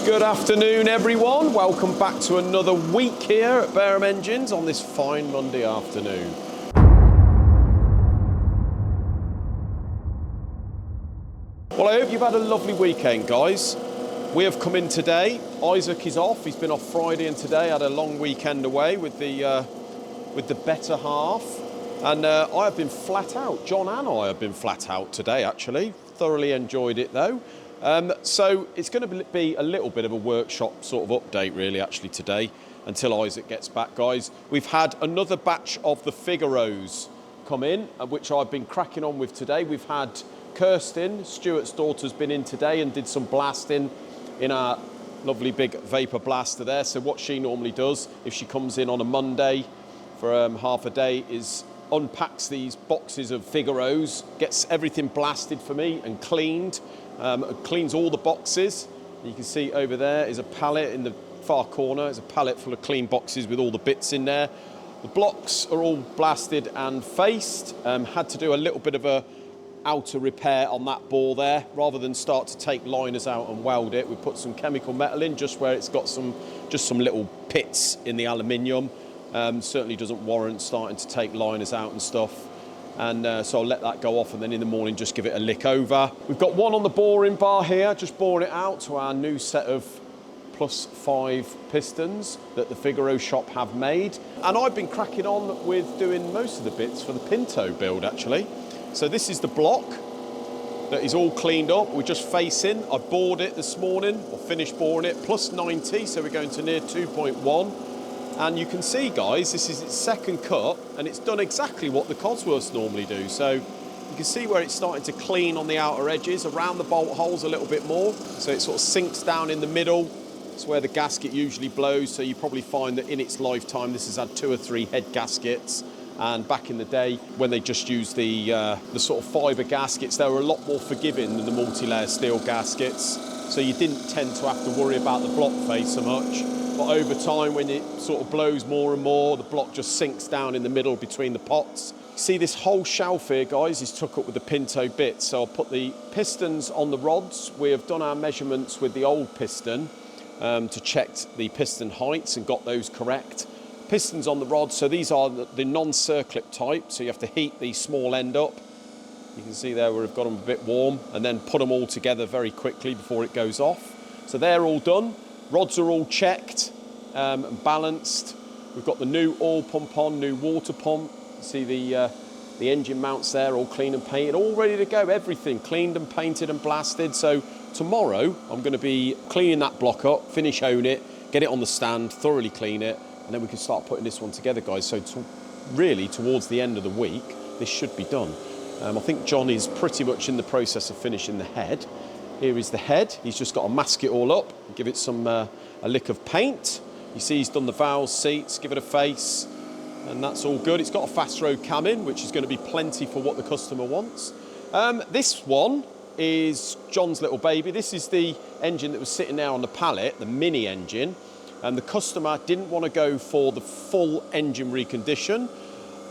Good afternoon, everyone. Welcome back to another week here at Barham Engines on this fine Monday afternoon. Well, I hope you've had a lovely weekend, guys. We have come in today. Isaac is off. He's been off Friday and today. Had a long weekend away with the better half. And I have been flat out. John and I have been flat out today, actually. Thoroughly enjoyed it, though. So it's going to be a little bit of a workshop sort of update, really, actually, today, until Isaac gets back, guys. We've had another batch of the Figuros come in, which I've been cracking on with today. We've had Kirsten, Stuart's daughter's been in today and did some blasting in our lovely big vapor blaster there. So what she normally does, if she comes in on a Monday for half a day, is unpacks these boxes of Figuros, gets everything blasted for me and cleaned. Cleans all the boxes. You can see over there is a pallet in the far corner. There's a pallet full of clean boxes with all the bits in there. The blocks are all blasted and faced. Had to do a little bit of a outer repair on that bore there. Rather than start to take liners out and weld it, we put some chemical metal in just where it's got just some little pits in the aluminium. Certainly doesn't warrant starting to take liners out and stuff. And so I'll let that go off and then in the morning just give it a lick over. We've got one on the boring bar here, just boring it out to our new set of +5 pistons that the Figuro shop have made. And I've been cracking on with doing most of the bits for the Pinto build, actually. So this is the block that is all cleaned up. We're just facing. I bored it this morning, or finished boring it, +90, so we're going to near 2.1. And you can see, guys, this is its second cut, and it's done exactly what the Cosworths normally do. So you can see where it's starting to clean on the outer edges, around the bolt holes a little bit more. So it sort of sinks down in the middle. It's where the gasket usually blows. So you probably find that in its lifetime, this has had 2 or 3 head gaskets. And back in the day, when they just used the sort of fibre gaskets, they were a lot more forgiving than the multi-layer steel gaskets. So you didn't tend to have to worry about the block face so much. But over time, when it sort of blows more and more, the block just sinks down in the middle between the pots. See, this whole shelf here, guys, is took up with the Pinto bits. So I'll put the pistons on the rods. We have done our measurements with the old piston to check the piston heights and got those correct. Pistons on the rods, so these are the non-circlip type, so you have to heat the small end up. You can see there where we've got them a bit warm, and then put them all together very quickly before it goes off. So they're all done. Rods are all checked and balanced. We've got the new oil pump on, new water pump. See the engine mounts there, all clean and painted, all ready to go. Everything cleaned and painted and blasted. So tomorrow I'm going to be cleaning that block up, finish own it, get it on the stand, thoroughly clean it, and then we can start putting this one together, guys. So really towards the end of the week, this should be done. I think John is pretty much in the process of finishing the head. Here is the head. He's just got to mask it all up, give it some a lick of paint. You see he's done the valves, seats, give it a face, and that's all good. It's got a fast road cam in, which is going to be plenty for what the customer wants. This one is John's little baby. This is the engine that was sitting there on the pallet, the mini engine, and the customer didn't want to go for the full engine recondition.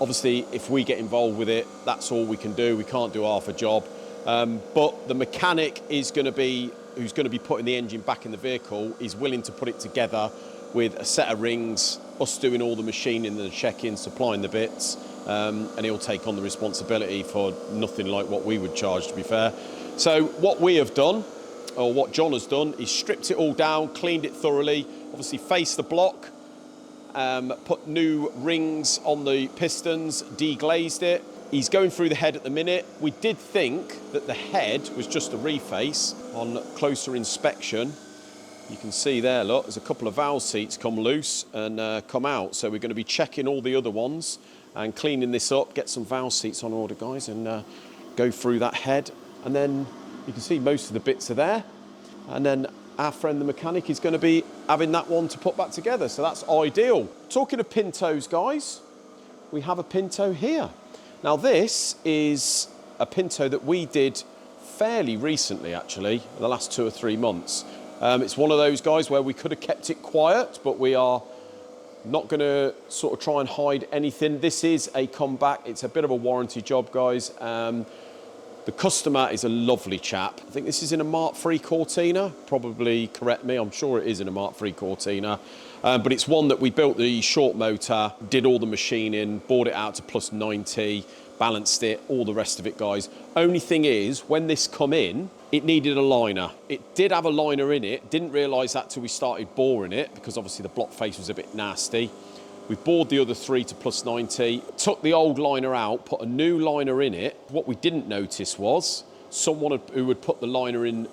Obviously, if we get involved with it, that's all we can do. We can't do half a job. But the mechanic who's going to be putting the engine back in the vehicle is willing to put it together with a set of rings, us doing all the machining and the check-in, supplying the bits, and he'll take on the responsibility for nothing like what we would charge, to be fair. So what we have done, or what John has done, is stripped it all down, cleaned it thoroughly, obviously faced the block, put new rings on the pistons, deglazed it. He's going through the head at the minute. We did think that the head was just a reface. On closer inspection, you can see there, look, there's a couple of valve seats come loose and come out. So we're going to be checking all the other ones and cleaning this up, get some valve seats on order, guys, and go through that head. And then you can see most of the bits are there. And then our friend the mechanic is going to be having that one to put back together. So that's ideal. Talking of Pintos, guys, we have a Pinto here. Now this is a Pinto that we did fairly recently, actually, the last 2 or 3 months. It's one of those, guys, where we could have kept it quiet, but we are not going to sort of try and hide anything. This is a comeback. It's a bit of a warranty job, guys. The customer is a lovely chap. I think this is in a Mark III Cortina. Probably correct me, I'm sure it is in a Mark III Cortina. But it's one that we built the short motor, did all the machining, brought it out to plus 90, balanced it, all the rest of it, guys. Only thing is, when this come in, it needed a liner. It did have a liner in it, didn't realise that till we started boring it, because obviously the block face was a bit nasty. We bored the other 3 to plus 90, took the old liner out, put a new liner in it. What we didn't notice was someone who had put the liner in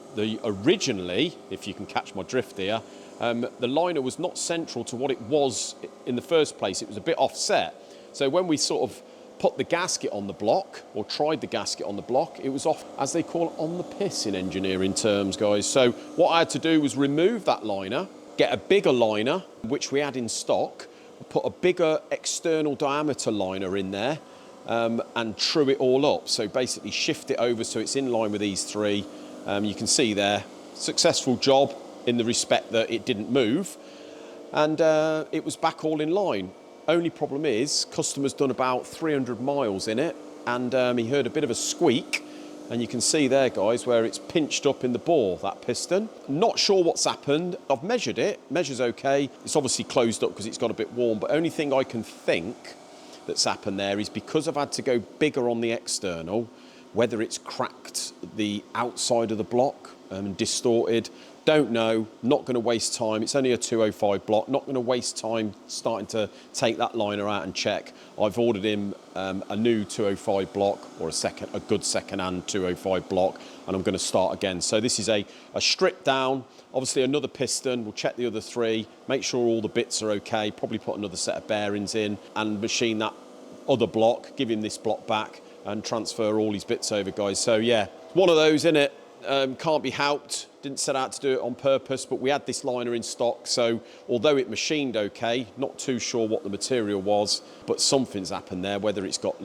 originally, if you can catch my drift here, the liner was not central to what it was in the first place. It was a bit offset. So when we sort of put the gasket on the block, or tried the gasket on the block, it was off, as they call it, on the piss in engineering terms, guys. So what I had to do was remove that liner, get a bigger liner, which we had in stock, put a bigger external diameter liner in there, and true it all up. So basically shift it over so it's in line with these 3. You can see there, successful job in the respect that it didn't move, and it was back all in line. Only problem is, customer's done about 300 miles in it, and he heard a bit of a squeak, and you can see there, guys, where it's pinched up in the bore, that piston. Not sure what's happened. I've measured it, measure's okay. It's obviously closed up because it's got a bit warm, but only thing I can think that's happened there is because I've had to go bigger on the external, whether it's cracked the outside of the block and distorted, don't know, not going to waste time. It's only a 205 block, not going to waste time starting to take that liner out and check. I've ordered him a new 205 block, or a good second-hand 205 block, and I'm going to start again. So this is a strip down, obviously another piston. We'll check the other 3, make sure all the bits are okay, probably put another set of bearings in, and machine that other block, give him this block back, and transfer all his bits over, guys. So yeah, one of those, innit? Can't be helped. Didn't set out to do it on purpose, but we had this liner in stock, so although it machined okay, not too sure what the material was, but something's happened there, whether it's got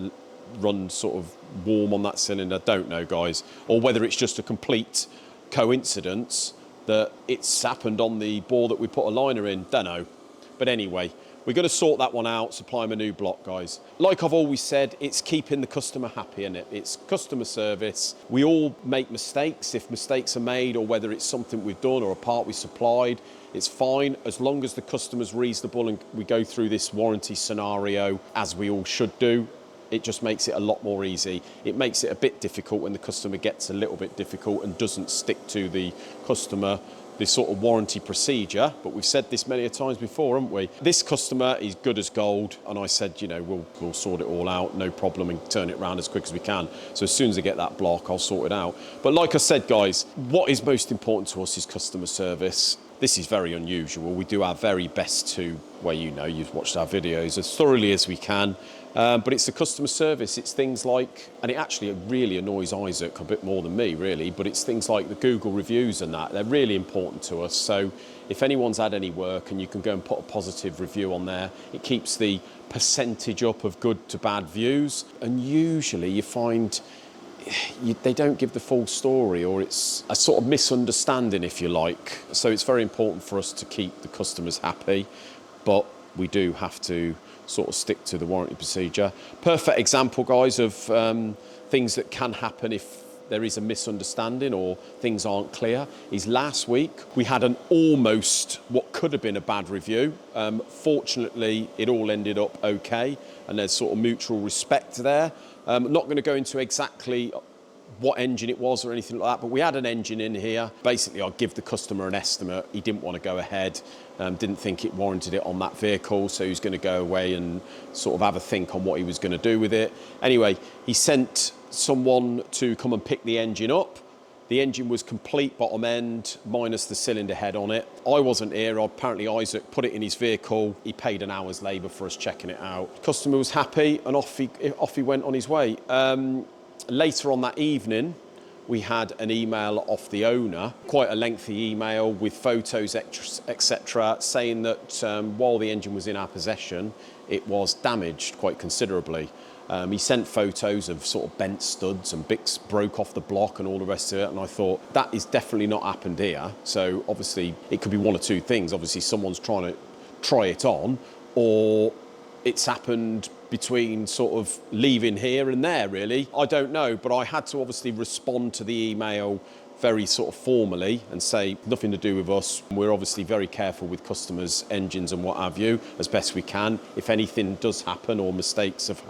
run sort of warm on that cylinder, don't know, guys, or whether it's just a complete coincidence that it's happened on the bore that we put a liner in, don't know. But anyway, we're going to sort that one out, supply them a new block, guys. Like I've always said, it's keeping the customer happy, innit? It's customer service. We all make mistakes. If mistakes are made, or whether it's something we've done or a part we supplied, it's fine as long as the customer's reasonable and we go through this warranty scenario as we all should do. It just makes it a lot more easy. It makes it a bit difficult when the customer gets a little bit difficult and doesn't stick to the customer, this sort of warranty procedure. But we've said this many a times before, haven't we? This customer is good as gold, and I said, you know, we'll sort it all out, no problem, and turn it around as quick as we can. So as soon as I get that block, I'll sort it out. But like I said, guys, what is most important to us is customer service. This is very unusual. We do our very best to, well, you know, you've watched our videos, as thoroughly as we can. But it's the customer service. It's things like, and it actually really annoys Isaac a bit more than me, really, but it's things like the Google reviews and that. They're really important to us. So if anyone's had any work and you can go and put a positive review on there, it keeps the percentage up of good to bad views. And usually you find they don't give the full story, or it's a sort of misunderstanding, if you like. So it's very important for us to keep the customers happy, but we do have to sort of stick to the warranty procedure. Perfect example, guys, of things that can happen if there is a misunderstanding or things aren't clear, is last week we had an almost, what could have been a bad review. Fortunately, it all ended up okay, and there's sort of mutual respect there. I'm not going to go into exactly what engine it was or anything like that, but we had an engine in here. Basically, I'll give the customer an estimate. He didn't want to go ahead, didn't think it warranted it on that vehicle, so he was going to go away and sort of have a think on what he was going to do with it. Anyway, he sent someone to come and pick the engine up. The engine was complete bottom end, minus the cylinder head on it. I wasn't here. Apparently Isaac put it in his vehicle. He paid an hour's labour for us checking it out. Customer was happy, and off he went on his way. Later on that evening, we had an email off the owner, quite a lengthy email with photos, etc., saying that while the engine was in our possession, it was damaged quite considerably. He sent photos of sort of bent studs and bits broke off the block and all the rest of it, and I thought, that is definitely not happened here. So obviously it could be one of two things. Obviously someone's trying to try it on, or it's happened between sort of leaving here and there, really. I don't know, but I had to obviously respond to the email very sort of formally and say nothing to do with us. We're obviously very careful with customers' engines and what have you, as best we can. If anything does happen or mistakes of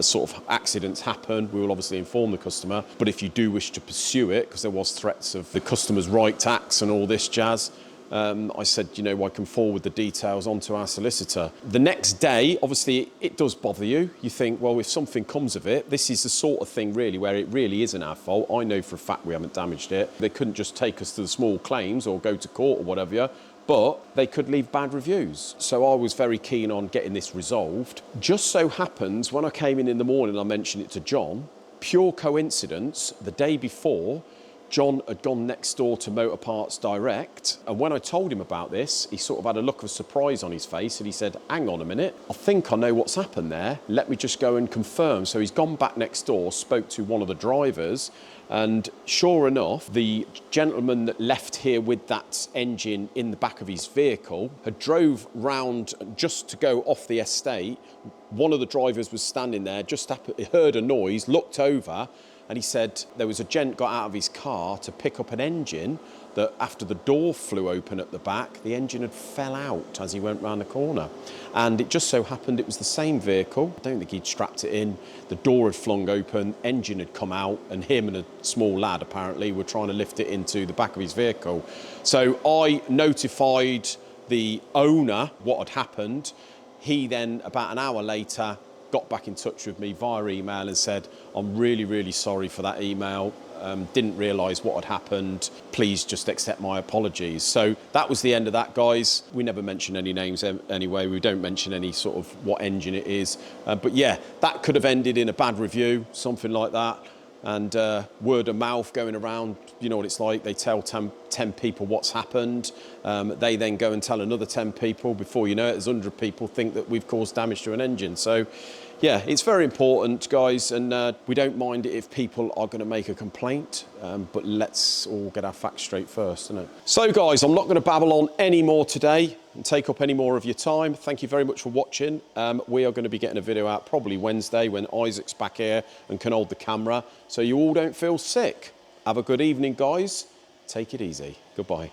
sort of accidents happen, we will obviously inform the customer. But if you do wish to pursue it, because there was threats of the customer's right tax and all this jazz, I said, you know, I can forward the details onto our solicitor. The next day, obviously, it does bother you. You think, well, if something comes of it, this is the sort of thing really where it really isn't our fault. I know for a fact we haven't damaged it. They couldn't just take us to the small claims or go to court or whatever, but they could leave bad reviews. So I was very keen on getting this resolved. Just so happens, when I came in the morning, I mentioned it to John, pure coincidence, the day before, John had gone next door to Motor Parts Direct, and when I told him about this, he sort of had a look of surprise on his face and he said, hang on a minute, I think I know what's happened there. Let me just go and confirm. So he's gone back next door, spoke to one of the drivers, and sure enough, the gentleman that left here with that engine in the back of his vehicle had drove round just to go off the estate. One of the drivers was standing there, just heard a noise, looked over, and he said there was a gent got out of his car to pick up an engine that after the door flew open at the back, the engine had fell out as he went round the corner. And it just so happened it was the same vehicle. I don't think he'd strapped it in. The door had flung open, engine had come out, and him and a small lad apparently were trying to lift it into the back of his vehicle. So I notified the owner what had happened. He then, about an hour later, got back in touch with me via email and said, I'm really, really sorry for that email. Didn't realise what had happened. Please just accept my apologies. So that was the end of that, guys. We never mention any names anyway. We don't mention any sort of what engine it is. But yeah, that could have ended in a bad review, something like that. And word of mouth going around, you know what it's like. They tell 10 people what's happened. They then go and tell another 10 people. Before you know it, there's 100 people think that we've caused damage to an engine. So yeah, it's very important, guys, and we don't mind it if people are going to make a complaint, but let's all get our facts straight first, isn't it? So, guys, I'm not going to babble on any more today and take up any more of your time. Thank you very much for watching. We are going to be getting a video out probably Wednesday when Isaac's back here and can hold the camera, so you all don't feel sick. Have a good evening, guys. Take it easy. Goodbye.